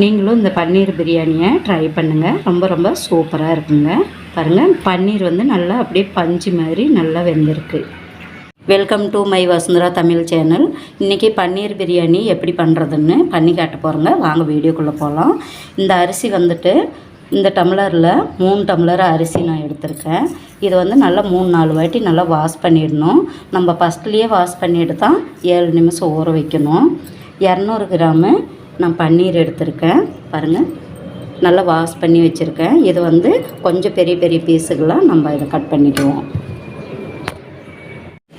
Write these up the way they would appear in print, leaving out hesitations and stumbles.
நீங்களும் இந்த பன்னீர் பிரியாணியை ட்ரை பண்ணுங்கள். ரொம்ப ரொம்ப சூப்பராக இருக்குங்க. பாருங்கள், பன்னீர் வந்து நல்லா அப்படியே பஞ்சு மாதிரி நல்லா வெந்திருக்கு. Welcome to my Vasundhara Tamil channel. இன்றைக்கி பன்னீர் பிரியாணி எப்படி பண்ணுறதுன்னு பண்ணி காட்ட போகிறோங்க. வாங்க வீடியோக்குள்ளே போகலாம். இந்த அரிசி வந்துட்டு இந்த டம்ளரில் 3 டம்ளர் அரிசி நான் எடுத்திருக்கேன். இதை வந்து நல்லா 3-4 வாட்டி நல்லா வாஷ் பண்ணிடணும். நம்ம ஃபஸ்ட்லேயே வாஷ் பண்ணிட்டு தான் 7 நிமிஷம் ஊற வைக்கணும். 200 கிராமு நான் பன்னீர் எடுத்திருக்கேன். பாருங்கள், நல்லா வாஷ் பண்ணி வச்சுருக்கேன். இது வந்து கொஞ்சம் பெரிய பெரிய பீஸுகளாக நம்ம இதை கட் பண்ணிக்குவோம்.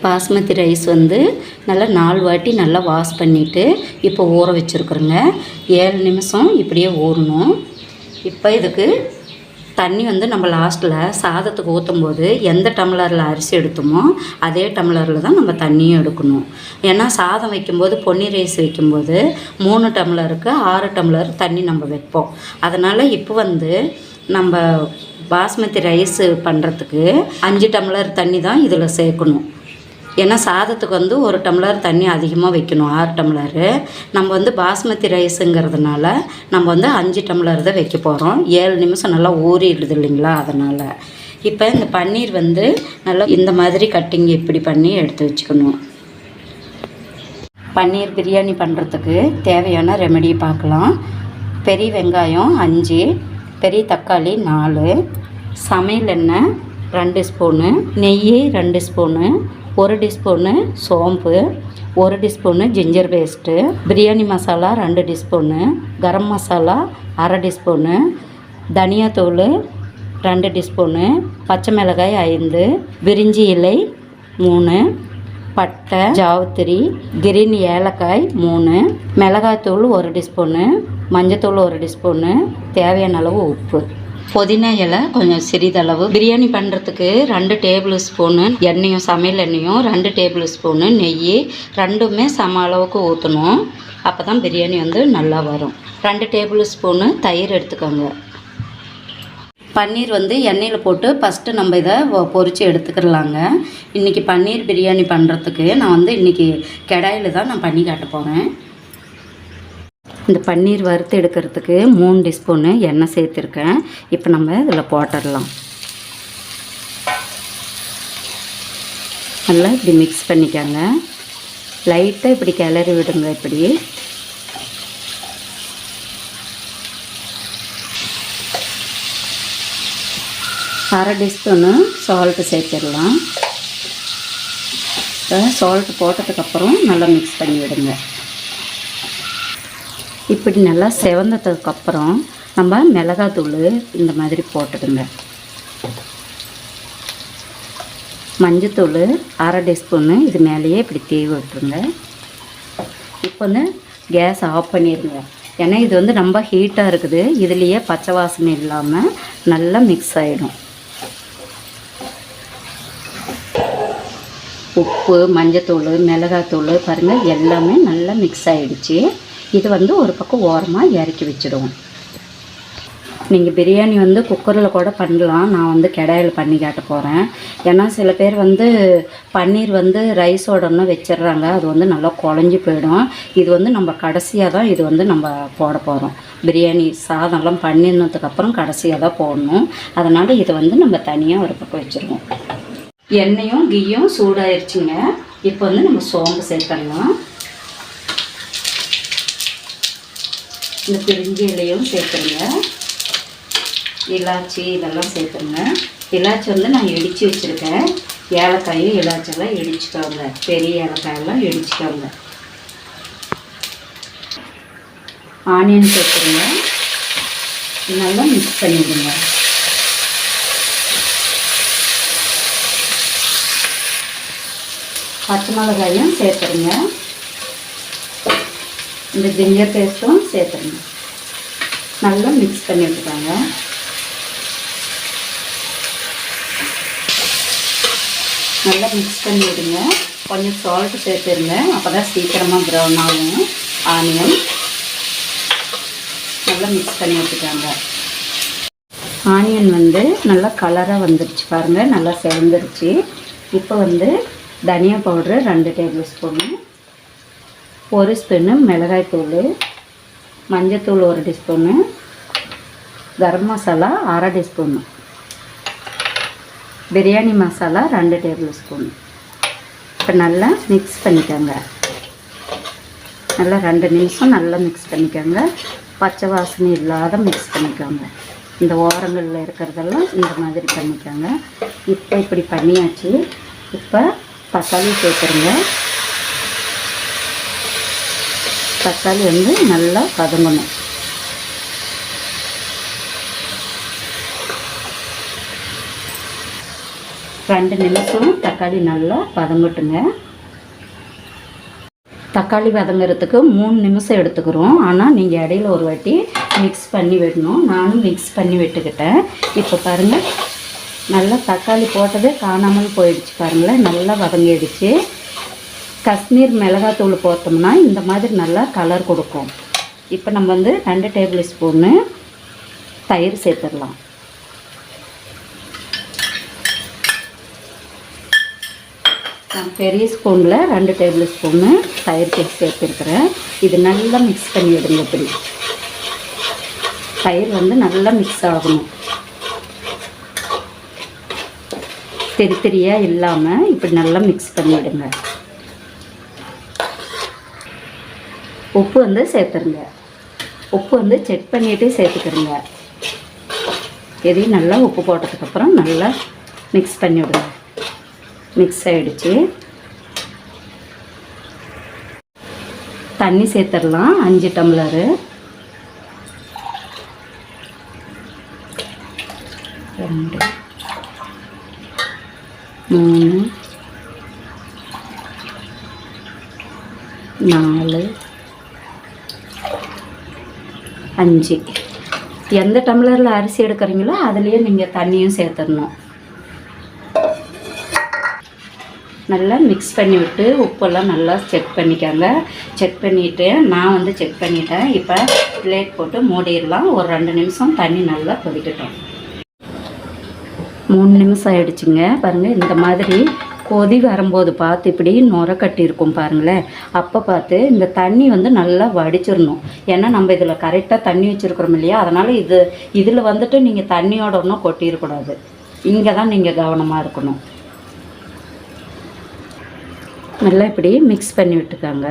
பாஸ்மதி ரைஸ் வந்து நல்லா 4 வாட்டி நல்லா வாஷ் பண்ணிவிட்டு இப்போ ஊற வச்சுருக்குறேங்க. 7 நிமிஷம் இப்படியே ஊறணும். இப்போ இதுக்கு தண்ணி வந்து நம்ம லாஸ்ட்டில் சாதத்துக்கு ஊற்றும்போது எந்த டம்ளரில் அரிசி எடுத்தோமோ அதே டம்ளரில் தான் நம்ம தண்ணியும் எடுக்கணும். ஏன்னா சாதம் வைக்கும்போது பொன்னி ரைஸ் வைக்கும்போது 3 டம்ளருக்கு 6 டம்ளர் தண்ணி நம்ம வைப்போம். அதனால் இப்போ வந்து நம்ம பாஸ்மதி ரைஸ் பண்ணுறதுக்கு 5 டம்ளர் தண்ணி தான் இதில் சேர்க்கணும். ஏன்னா சாதத்துக்கு வந்து 1 டம்ளர் தண்ணி அதிகமாக வைக்கணும், 6 டம்ளரு. நம்ம வந்து பாஸ்மதி ரைஸுங்கிறதுனால நம்ம வந்து 5 டம்ளர் தான் வைக்க போகிறோம். 7 நிமிஷம் நல்லா ஊறிடுது இல்லைங்களா, அதனால். இப்போ இந்த பன்னீர் வந்து நல்லா இந்த மாதிரி கட்டிங் இப்படி பண்ணி எடுத்து வச்சுக்கணும். பன்னீர் பிரியாணி பண்ணுறதுக்கு தேவையான ரெமெடி பார்க்கலாம். பெரிய வெங்காயம் 5, பெரிய தக்காளி 4, சமையல் எண்ணெய் 2 ஸ்பூனு, நெய் 2 ஸ்பூனு, 1 டீஸ்பூனு சோம்பு, 1 teaspoon ginger paste, biryani masala 2 teaspoon, garam masala 1/2 teaspoon, தனியாத்தூள் 2 டீஸ்பூனு, பச்சை மிளகாய் 5, பிரிஞ்சி இலை 3, பட்டை, ஜாவுத்திரி, கிரீன் ஏலக்காய் 3, மிளகாய்த்தூள் 1 டீஸ்பூனு, மஞ்சத்தூள் 1 டீஸ்பூனு, தேவையான அளவு உப்பு, புதினா இலை கொஞ்சம் சிறிதளவு. பிரியாணி பண்ணுறதுக்கு 2 டேபிள் ஸ்பூனு எண்ணெயும் சமையல் எண்ணெயும் 2 டேபிள் ஸ்பூனு நெய் ரெண்டுமே சம அளவுக்கு ஊற்றணும். அப்போ தான் பிரியாணி வந்து நல்லா வரும். 2 டேபிள் ஸ்பூனு தயிர் எடுத்துக்கோங்க. பன்னீர் வந்து எண்ணெயில் போட்டு ஃபஸ்ட்டு நம்ம இதை பொரித்து எடுத்துக்கிறலாங்க. இன்றைக்கி பன்னீர் பிரியாணி பண்ணுறதுக்கு நான் வந்து இன்றைக்கி கடாயில் தான் நான் பண்ணி காட்ட போகிறேன். இந்த பன்னீர் வறுத்து எடுக்கிறதுக்கு 3 டீஸ்பூனு எண்ணெய் சேர்த்துருக்கேன். இப்போ நம்ம இதில் போட்டுடலாம். நல்லா இப்படி மிக்ஸ் பண்ணிக்கோங்க. லைட்டாக இப்படி கிளறி விடுங்க. இப்படி அரை டீஸ்பூனு சால்ட்டு சேர்த்துடலாம். சால்ட்டு போட்டதுக்கப்புறம் நல்லா மிக்ஸ் பண்ணி விடுங்க. இப்படி நல்லா செவந்ததுக்கப்புறம் நம்ம மிளகாத்தூள் இந்த மாதிரி போட்டுடுங்க. மஞ்சத்தூள் 1/2 டீஸ்பூனு இது மேலேயே இப்படி தீவி விட்டுருங்க. இப்போ வந்து கேஸ் ஆஃப் பண்ணிடுங்க. ஏன்னா இது வந்து ரொம்ப ஹீட்டாக இருக்குது. இதுலேயே பச்சை வாசனை இல்லாமல் நல்லா மிக்ஸ் ஆகிடும். உப்பு, மஞ்சத்தூள், மிளகாத்தூள் பாருங்கள் எல்லாமே நல்லா மிக்ஸ் ஆகிடுச்சு. இது வந்து ஒரு பக்கம் ஓரமாக இறக்கி வச்சுடுவோம். நீங்கள் பிரியாணி வந்து குக்கரில் கூட பண்ணலாம். நான் வந்து கடாயில் பண்ணி காட்ட போகிறேன். ஏன்னா சில பேர் வந்து பன்னீர் வந்து ரைஸோடன்னு வச்சிடுறாங்க. அது வந்து நல்லா குழஞ்சி போயிடும். இது வந்து நம்ம கடைசியாக தான் இது வந்து நம்ம போட போகிறோம். பிரியாணி சாதம்லாம் பண்ணினதுக்கப்புறம் கடைசியாக தான் போடணும். அதனால் இதை வந்து நம்ம தனியாக ஒரு பக்கம் வச்சுருவோம். எண்ணெயும் கீயும் சூடாயிருச்சுங்க. இப்போ வந்து நம்ம சோம்பு சேர்த்துடலாம். இந்த பிரிஞ்சி இலையும் சேர்த்துருங்க. இலாச்சி இதெல்லாம் சேர்த்துருங்க. இலாச்சி வந்து நான் இடித்து வச்சுருக்கேன். ஏலக்காயும் இலாச்செல்லாம் இடிச்சுக்கோங்க. பெரிய ஏலக்காயெல்லாம் இடிச்சுக்கோங்க. ஆனியன் சேர்த்துருங்க. நல்லா மிக்ஸ் பண்ணிவிடுங்க. பச்சை மிளகாயும் சேர்த்துருங்க. இந்த ஜிஞ்சர் பேஸ்ட்டும் சேர்த்துருங்க. நல்லா மிக்ஸ் பண்ணி விட்டுக்காங்க. நல்லா மிக்ஸ் பண்ணி விடுங்க. கொஞ்சம் சால்ட்டு சேர்த்துருங்க. அப்போ தான் சீக்கிரமாக ப்ரௌன் ஆகும் ஆனியன். நல்லா மிக்ஸ் பண்ணி விட்டுக்காங்க. ஆனியன் வந்து நல்லா கலராக வந்துருச்சு பாருங்கள். நல்லா செவந்துருச்சு. இப்போ வந்து தனியா பவுட்ரு 2 டேபிள் ஸ்பூனு, 1 ஸ்பூனு மிளகாய்த்தூள், மஞ்சத்தூள் 1 teaspoon, garam masala 1/2 teaspoon, biryani masala 2 tablespoon. இப்போ நல்லா மிக்ஸ் பண்ணிக்கோங்க. நல்லா 2 நிமிஷம் நல்லா மிக்ஸ் பண்ணிக்கோங்க. பச்சை வாசனை இல்லாத மிக்ஸ் பண்ணிக்கோங்க. இந்த ஓரங்களில் இருக்கிறதெல்லாம் இந்த மாதிரி பண்ணிக்கோங்க. இப்போ இப்படி பண்ணியாச்சு. இப்போ தக்காளி சேர்த்துருங்க. தக்காளி வந்து நல்லா வதங்கணும். ரெண்டு நிமிஷம் தக்காளி நல்லா வதங்கட்டுங்க. தக்காளி வதங்கிறதுக்கு 3 நிமிஷம் எடுத்துக்கிறோம். ஆனால் நீங்கள் இடையில ஒரு வாட்டி மிக்ஸ் பண்ணி விடணும். நானும் மிக்ஸ் பண்ணி விட்டுக்கிட்டேன். இப்போ பாருங்கள், நல்லா தக்காளி போட்டதே காணாமல் போயிடுச்சு. பாருங்களேன், நல்லா வதங்கிடுச்சு. காஷ்மீர் மிளகாத்தூள் போட்டோம்னா இந்த மாதிரி நல்லா கலர் கொடுக்கும். இப்போ நம்ம வந்து 2 டேபிள் ஸ்பூனு தயிர் சேர்த்துடலாம். நான் பெரிய ஸ்பூனில் 2 டேபிள் ஸ்பூனு தயிர் சேர்த்துருக்குறேன். இது நல்லா மிக்ஸ் பண்ணி விடுங்க. இப்படி தயிர் வந்து நல்லா மிக்ஸ் ஆகணும். திரியாக இல்லாமல் இப்படி நல்லா மிக்ஸ் பண்ணி விடுங்க. உப்பு வந்து சேர்த்துருங்க. உப்பு வந்து செக் பண்ணிகிட்டே சேர்த்துக்கிறங்க. எதையும் நல்லா உப்பு போட்டதுக்கப்புறம் நல்லா மிக்ஸ் பண்ணி விடுங்க. மிக்ஸ் ஆகிடுச்சு. தண்ணி சேர்த்துடலாம். 5 டம்ளரு. 2 3 4 5. எந்த டம்ளரில் அரிசி எடுக்கிறீங்களோ அதுலேயே நீங்கள் தண்ணியும் சேர்த்துடணும். நல்லா மிக்ஸ் பண்ணி விட்டு உப்பெல்லாம் நல்லா செக் பண்ணிக்கோங்க. செக் பண்ணிவிட்டு நான் வந்து செக் பண்ணிட்டேன். இப்போ பிளேட் போட்டு மூடிடலாம். ஒரு 2 நிமிஷம் தண்ணி நல்லா கொதிக்கட்டும். 3 நிமிஷம் ஆகிடுச்சுங்க. பாருங்கள், இந்த மாதிரி கொதி வரும்போது பார்த்து இப்படி நுர கட்டி இருக்கும் பாருங்களேன். அப்போ பார்த்து இந்த தண்ணி வந்து நல்லா வடிச்சிடணும். ஏன்னா நம்ம இதில் கரெக்டாக தண்ணி வச்சுருக்குறோம் இல்லையா, அதனால் இதில் வந்துட்டு நீங்கள் தண்ணியோட ஒன்றும் கொட்டிடக்கூடாது. இங்கே தான் நீங்கள் கவனமாக இருக்கணும். நல்லா இப்படி மிக்ஸ் பண்ணி விட்டுக்காங்க.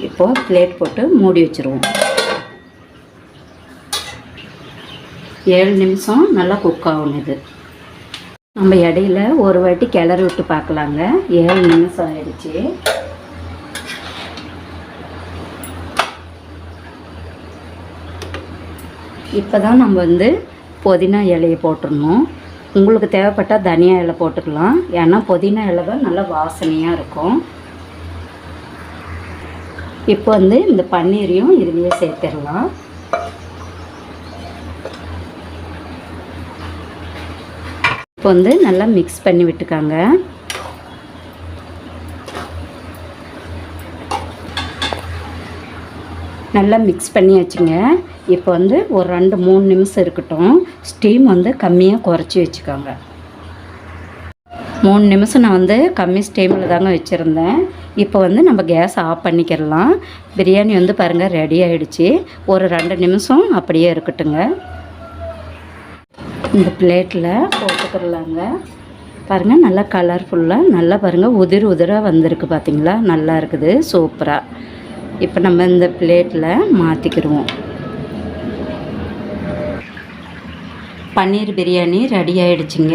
இப்போது பிளேட் போட்டு மூடி வச்சுருவோம். 7 நிமிஷம் நல்லா குக் ஆகணும். இது நம்ம இடையில ஒரு வாட்டி கிளறி விட்டு பார்க்கலாங்க. 7 நிமிஷம் ஆயிடுச்சு. இப்போ தான் நம்ம வந்து புதினா இலையை போட்டுடணும். உங்களுக்கு தேவைப்பட்டால் தனியா இலை போட்டுக்கலாம். ஏன்னா புதினா இலை தான் நல்லா வாசனையாக இருக்கும். இப்போ வந்து இந்த பன்னீரையும் இதுலேயே சேர்த்துடலாம். இப்போ வந்து நல்லா மிக்ஸ் பண்ணி விட்டுக்காங்க. நல்லா மிக்ஸ் பண்ணி வச்சுங்க. இப்போ வந்து ஒரு 2-3 நிமிஷம் இருக்கட்டும். ஸ்டீம் வந்து கம்மியாக குறைச்சி வச்சுக்கோங்க. 3 நிமிஷம் நான் வந்து கம்மி ஸ்டீமில் தாங்க வச்சுருந்தேன். இப்போ வந்து நம்ம கேஸ் ஆஃப் பண்ணிக்கிறலாம். பிரியாணி வந்து பாருங்கள் ரெடி ஆகிடுச்சு. ஒரு 2 நிமிஷம் அப்படியே இருக்கட்டுங்க. இந்த பிளேட்டில் போட்டுக்கிறலாங்க. பாருங்கள், நல்லா கலர்ஃபுல்லாக நல்லா பாருங்கள் உதிராக வந்திருக்கு. பார்த்திங்களா, நல்லா இருக்குது, சூப்பராக. இப்போ நம்ம இந்த பிளேட்டில் மாற்றிக்கிடுவோம். பன்னீர் பிரியாணி ரெடி ஆகிடுச்சிங்க.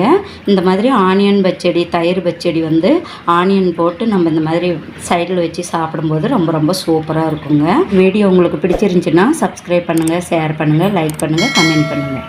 இந்த மாதிரி ஆனியன் பச்சடி, தயிர் பச்சடி வந்து ஆனியன் போட்டு நம்ம இந்த மாதிரி சைடில் வச்சு சாப்பிடும்போது ரொம்ப ரொம்ப சூப்பராக இருக்குங்க. வீடியோ உங்களுக்கு பிடிச்சிருந்துச்சின்னா சப்ஸ்கிரைப் பண்ணுங்கள், ஷேர் பண்ணுங்கள், லைக் பண்ணுங்கள், கமெண்ட் பண்ணுங்கள்.